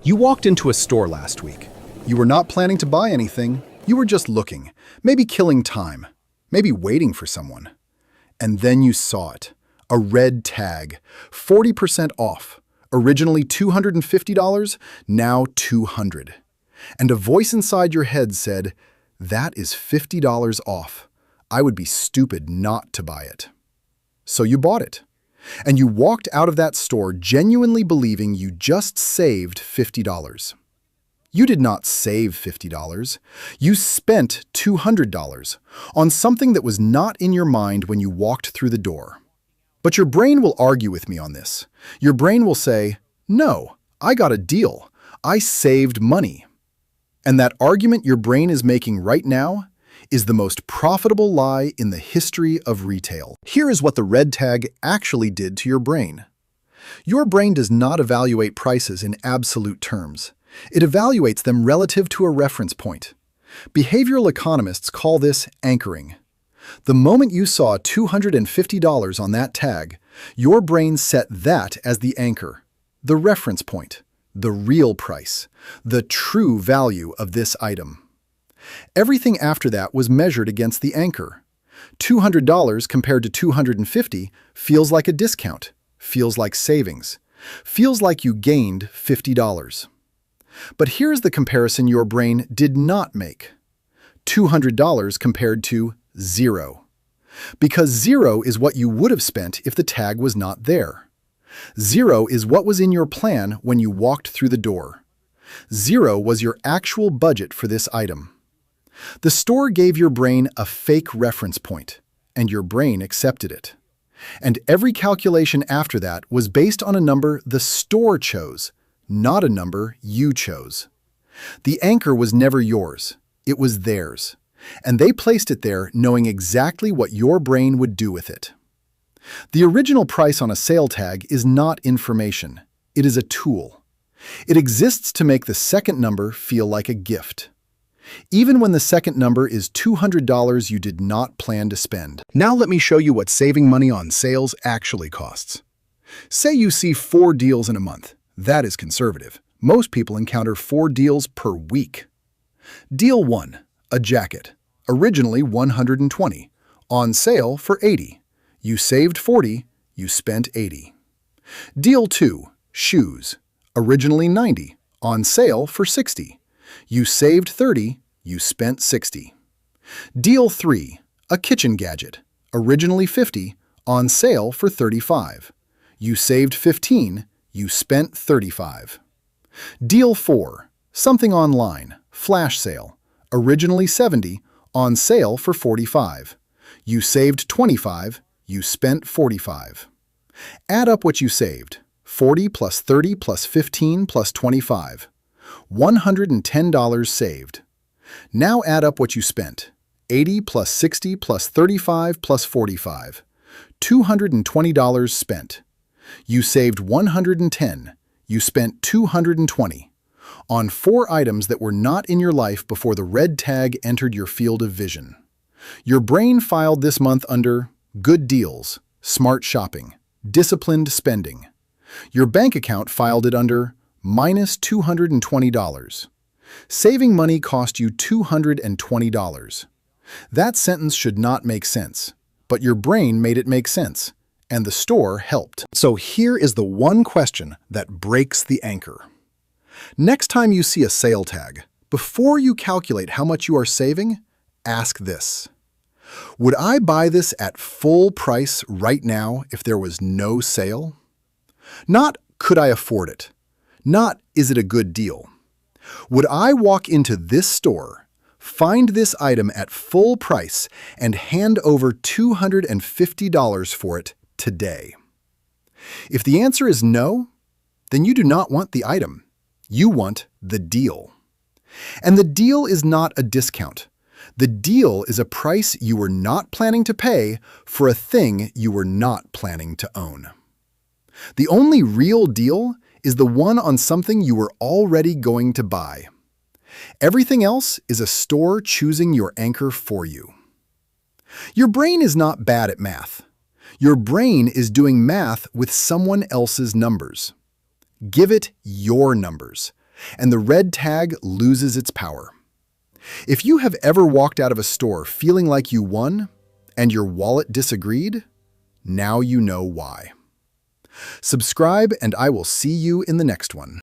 You walked into a store last week. You were not planning to buy anything. You were just looking, maybe killing time, maybe waiting for someone. And then you saw it. A red tag, 40% off. Originally $250, now $200. And a voice inside your head said, "That is $50 off. I would be stupid not to buy it." So you bought it. And you walked out of that store genuinely believing you just saved $50. You did not save $50. You spent $200 on something that was not in your mind when you walked through the door. But your brain will argue with me on this. Your brain will say, "No, I got a deal. I saved money." And that argument your brain is making right now is the most profitable lie in the history of retail. Here is what the red tag actually did to your brain. Your brain does not evaluate prices in absolute terms. It evaluates them relative to a reference point. Behavioral economists call this anchoring. The moment you saw $250 on that tag, your brain set that as the anchor, the reference point, the real price, the true value of this item. Everything after that was measured against the anchor. $200 compared to $250 feels like a discount, feels like savings, feels like you gained $50. But here's the comparison your brain did not make. $200 compared to zero. Because zero is what you would have spent if the tag was not there. Zero is what was in your plan when you walked through the door. Zero was your actual budget for this item. The store gave your brain a fake reference point, and your brain accepted it. And every calculation after that was based on a number the store chose, not a number you chose. The anchor was never yours, it was theirs. And they placed it there knowing exactly what your brain would do with it. The original price on a sale tag is not information, it is a tool. It exists to make the second number feel like a gift. Even when the second number is $200 you did not plan to spend. Now let me show you what saving money on sales actually costs. Say you see 4 deals in a month. That is conservative. Most people encounter 4 deals per week. Deal 1, a jacket. Originally $120, on sale for $80. You saved $40, you spent $80. Deal 2, shoes. Originally $90, on sale for $60. You saved $30, you spent $60. Deal 3, a kitchen gadget. Originally $50, on sale for $35. You saved $15, you spent $35. Deal 4, something online, flash sale. Originally $70, on sale for $45. You saved $25, you spent $45. Add up what you saved. 40 plus 30 plus 15 plus 25. $110 saved. Now add up what you spent. 80 plus 60 plus 35 plus 45. $220 spent. You saved $110. You spent $220. On 4 items that were not in your life before the red tag entered your field of vision. Your brain filed this month under good deals, smart shopping, disciplined spending. Your bank account filed it under minus $220. Saving money cost you $220. That sentence should not make sense, but your brain made it make sense, and the store helped. So here is the one question that breaks the anchor. Next time you see a sale tag, before you calculate how much you are saving, ask this. Would I buy this at full price right now if there was no sale? Not, could I afford it? Not, is it a good deal? Would I walk into this store, find this item at full price, and hand over $250 for it today? If the answer is no, then you do not want the item. You want the deal. And the deal is not a discount. The deal is a price you were not planning to pay for a thing you were not planning to own. The only real deal is the one on something you were already going to buy. Everything else is a store choosing your anchor for you. Your brain is not bad at math. Your brain is doing math with someone else's numbers. Give it your numbers. and the red tag loses its power. If you have ever walked out of a store feeling like you won and your wallet disagreed, now you know why. Subscribe, and I will see you in the next one.